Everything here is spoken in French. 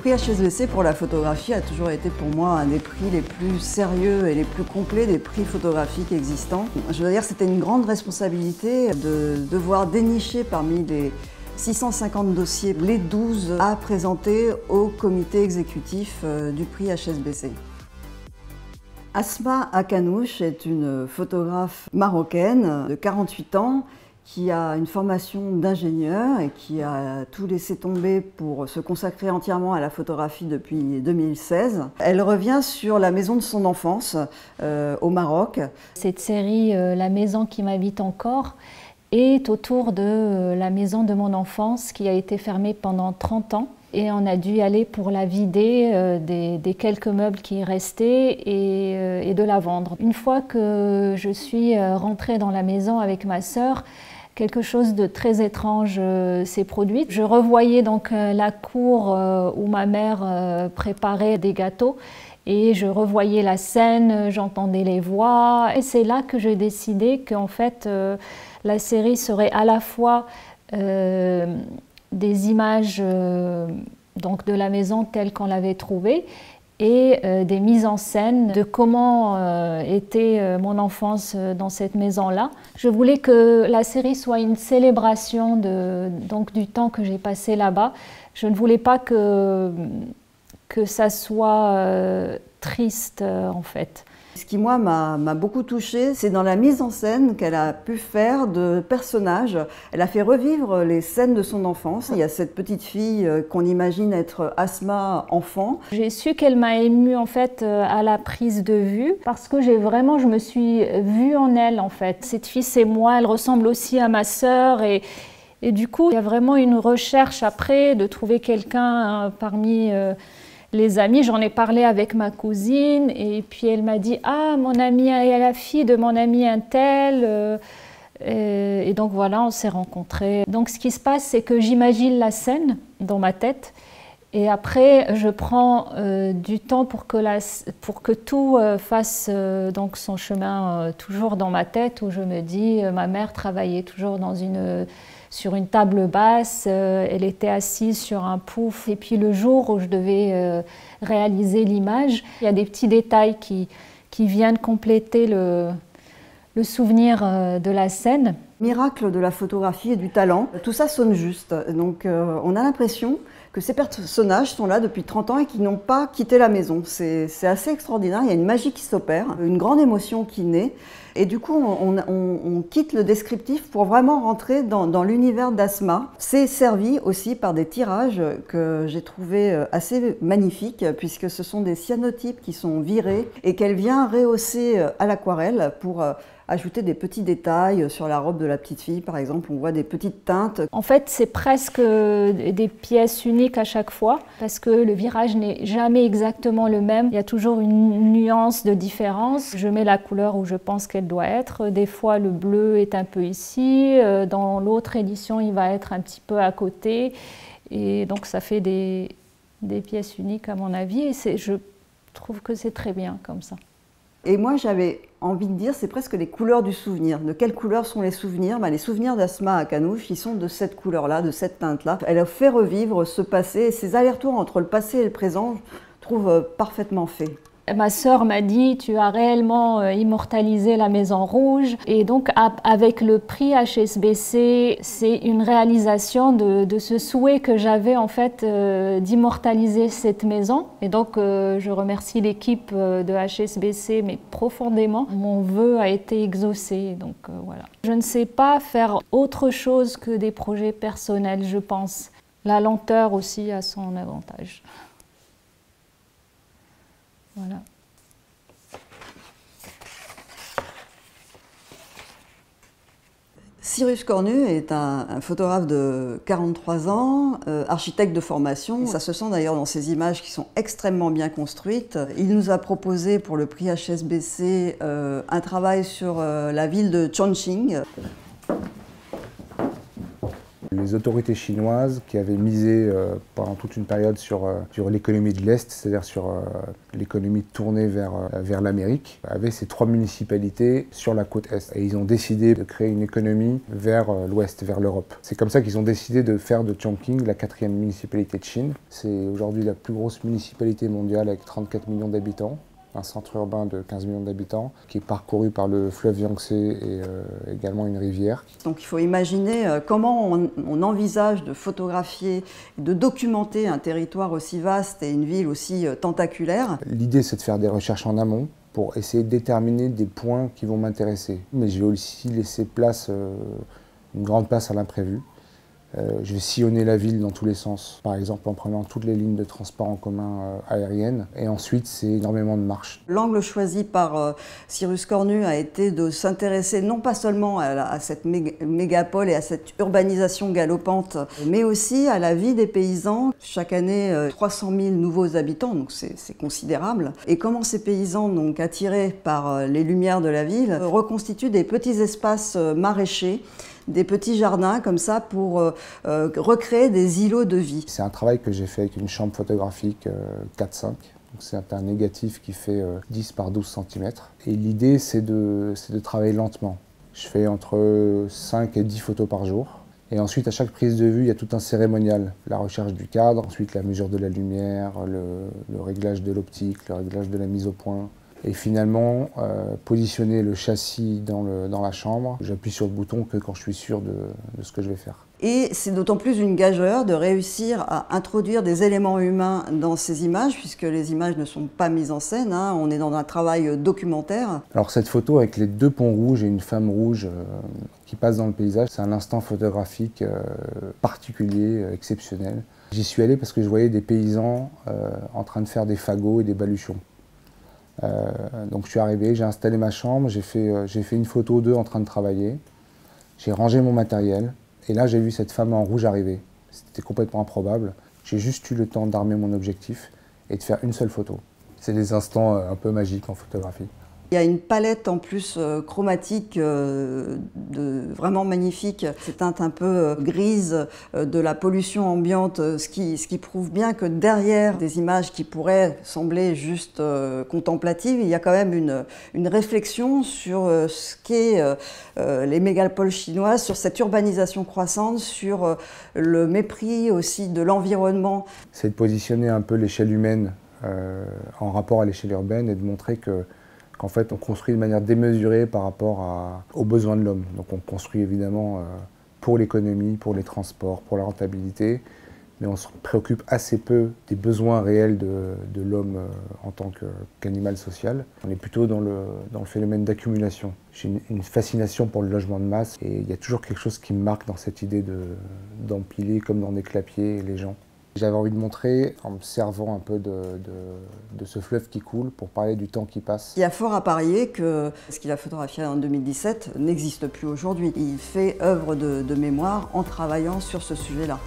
prix HSBC pour la photographie a toujours été pour moi un des prix les plus sérieux et les plus complets des prix photographiques existants. Je veux dire, c'était une grande responsabilité de devoir dénicher parmi les 650 dossiers les 12 à présenter au comité exécutif du prix HSBC. Asma Akanouch est une photographe marocaine de 48 ans qui a une formation d'ingénieur et qui a tout laissé tomber pour se consacrer entièrement à la photographie depuis 2016. Elle revient sur la maison de son enfance au Maroc. Cette série La maison qui m'habite encore est autour de la maison de mon enfance qui a été fermée pendant 30 ans. Et on a dû aller pour la vider des quelques meubles qui restaient et de la vendre. Une fois que je suis rentrée dans la maison avec ma sœur, quelque chose de très étrange s'est produit. Je revoyais donc la cour où ma mère préparait des gâteaux et je revoyais la scène, j'entendais les voix. Et c'est là que j'ai décidé qu'en fait la série serait à la fois des images donc de la maison telle qu'on l'avait trouvée et des mises en scène de comment était mon enfance dans cette maison-là. Je voulais que la série soit une célébration donc du temps que j'ai passé là-bas. Je ne voulais pas que ça soit triste en fait. Ce qui, moi, m'a beaucoup touchée, c'est dans la mise en scène qu'elle a pu faire de personnages. Elle a fait revivre les scènes de son enfance. Il y a cette petite fille qu'on imagine être Asma enfant. J'ai su qu'elle m'a émue en fait à la prise de vue parce que je me suis vue en elle en fait. Cette fille, c'est moi, elle ressemble aussi à ma sœur et du coup, il y a vraiment une recherche après de trouver quelqu'un parmi les amis. J'en ai parlé avec ma cousine et puis elle m'a dit « Ah, mon amie est la fille de mon ami un tel. » Et donc voilà, on s'est rencontrés. Donc ce qui se passe, c'est que j'imagine la scène dans ma tête et après je prends du temps pour que tout fasse donc son chemin toujours dans ma tête où je me dis ma mère travaillait toujours sur une table basse, elle était assise sur un pouf et puis le jour où je devais réaliser l'image, il y a des petits détails qui viennent compléter le souvenir de la scène. Miracle de la photographie et du talent, tout ça sonne juste. Donc on a l'impression que ces personnages sont là depuis 30 ans et qui n'ont pas quitté la maison. C'est assez extraordinaire, il y a une magie qui s'opère, une grande émotion qui naît. Et du coup, on quitte le descriptif pour vraiment rentrer dans l'univers d'Asma. C'est servi aussi par des tirages que j'ai trouvé assez magnifiques, puisque ce sont des cyanotypes qui sont virés et qu'elle vient rehausser à l'aquarelle pour ajouter des petits détails sur la robe de la petite fille, par exemple, on voit des petites teintes. En fait, c'est presque des pièces uniques à chaque fois, parce que le virage n'est jamais exactement le même. Il y a toujours une nuance de différence. Je mets la couleur où je pense qu'elle doit être. Des fois, le bleu est un peu ici. Dans l'autre édition, il va être un petit peu à côté. Et donc, ça fait des pièces uniques, à mon avis. Et je trouve que c'est très bien comme ça. Et moi, j'avais envie de dire, c'est presque les couleurs du souvenir. De quelles couleurs sont les souvenirs? Les souvenirs d'Asma Akanouch, ils sont de cette couleur-là, de cette teinte-là. Elle a fait revivre ce passé, et ces allers-retours entre le passé et le présent, je trouve parfaitement faits. Ma sœur m'a dit, tu as réellement immortalisé la Maison Rouge. Et donc, avec le prix HSBC, c'est une réalisation de ce souhait que j'avais en fait d'immortaliser cette maison. Et donc, je remercie l'équipe de HSBC, mais profondément. Mon vœu a été exaucé, donc voilà. Je ne sais pas faire autre chose que des projets personnels, je pense. La lenteur aussi a son avantage. Voilà. Cyrus Cornu est un photographe de 43 ans, architecte de formation. Ça se sent d'ailleurs dans ses images qui sont extrêmement bien construites. Il nous a proposé pour le prix HSBC un travail sur la ville de Chongqing. Les autorités chinoises qui avaient misé pendant toute une période sur l'économie de l'Est, c'est-à-dire sur l'économie tournée vers l'Amérique, avaient ces 3 municipalités sur la côte Est. Et ils ont décidé de créer une économie vers l'Ouest, vers l'Europe. C'est comme ça qu'ils ont décidé de faire de Chongqing la 4e municipalité de Chine. C'est aujourd'hui la plus grosse municipalité mondiale avec 34 millions d'habitants. Un centre urbain de 15 millions d'habitants qui est parcouru par le fleuve Yangtze et également une rivière. Donc il faut imaginer comment on envisage de photographier, de documenter un territoire aussi vaste et une ville aussi tentaculaire. L'idée, c'est de faire des recherches en amont pour essayer de déterminer des points qui vont m'intéresser. Mais je vais aussi laisser une grande place à l'imprévu. Je vais sillonner la ville dans tous les sens, par exemple en prenant toutes les lignes de transport en commun aériennes. Et ensuite, c'est énormément de marches. L'angle choisi par Cyrus Cornu a été de s'intéresser non pas seulement à cette mégapole et à cette urbanisation galopante, mais aussi à la vie des paysans. Chaque année, 300 000 nouveaux habitants, donc c'est considérable. Et comment ces paysans, donc attirés par les lumières de la ville, reconstituent des petits espaces maraîchers, des petits jardins comme ça pour recréer des îlots de vie. C'est un travail que j'ai fait avec une chambre photographique 4-5. C'est un négatif qui fait 10 par 12 cm. Et l'idée, c'est de travailler lentement. Je fais entre 5 et 10 photos par jour. Et ensuite, à chaque prise de vue, il y a tout un cérémonial. La recherche du cadre, ensuite la mesure de la lumière, le réglage de l'optique, le réglage de la mise au point. Et finalement, positionner le châssis dans la chambre. J'appuie sur le bouton que quand je suis sûr de ce que je vais faire. Et c'est d'autant plus une gageure de réussir à introduire des éléments humains dans ces images, puisque les images ne sont pas mises en scène, hein, on est dans un travail documentaire. Alors cette photo avec les 2 ponts rouges et une femme rouge qui passe dans le paysage, c'est un instant photographique particulier, exceptionnel. J'y suis allé parce que je voyais des paysans en train de faire des fagots et des baluchons. Donc je suis arrivé, j'ai installé ma chambre, j'ai fait une photo d'eux en train de travailler, j'ai rangé mon matériel et là j'ai vu cette femme en rouge arriver. C'était complètement improbable. J'ai juste eu le temps d'armer mon objectif et de faire une seule photo. C'est des instants un peu magiques en photographie. Il y a une palette en plus chromatique vraiment magnifique, ces teintes un peu grises de la pollution ambiante, ce qui prouve bien que derrière des images qui pourraient sembler juste contemplatives, il y a quand même une réflexion sur ce qu'est les mégapoles chinoises, sur cette urbanisation croissante, sur le mépris aussi de l'environnement. C'est de positionner un peu l'échelle humaine en rapport à l'échelle urbaine et de montrer qu'en fait, on construit de manière démesurée par rapport aux besoins de l'homme. Donc on construit évidemment pour l'économie, pour les transports, pour la rentabilité, mais on se préoccupe assez peu des besoins réels de l'homme en tant qu'animal social. On est plutôt dans le phénomène d'accumulation. J'ai une fascination pour le logement de masse et il y a toujours quelque chose qui me marque dans cette idée d'empiler comme dans des clapiers les gens. J'avais envie de montrer, en me servant un peu de ce fleuve qui coule, pour parler du temps qui passe. Il y a fort à parier que ce qu'il a photographié en 2017 n'existe plus aujourd'hui. Il fait œuvre de mémoire en travaillant sur ce sujet-là.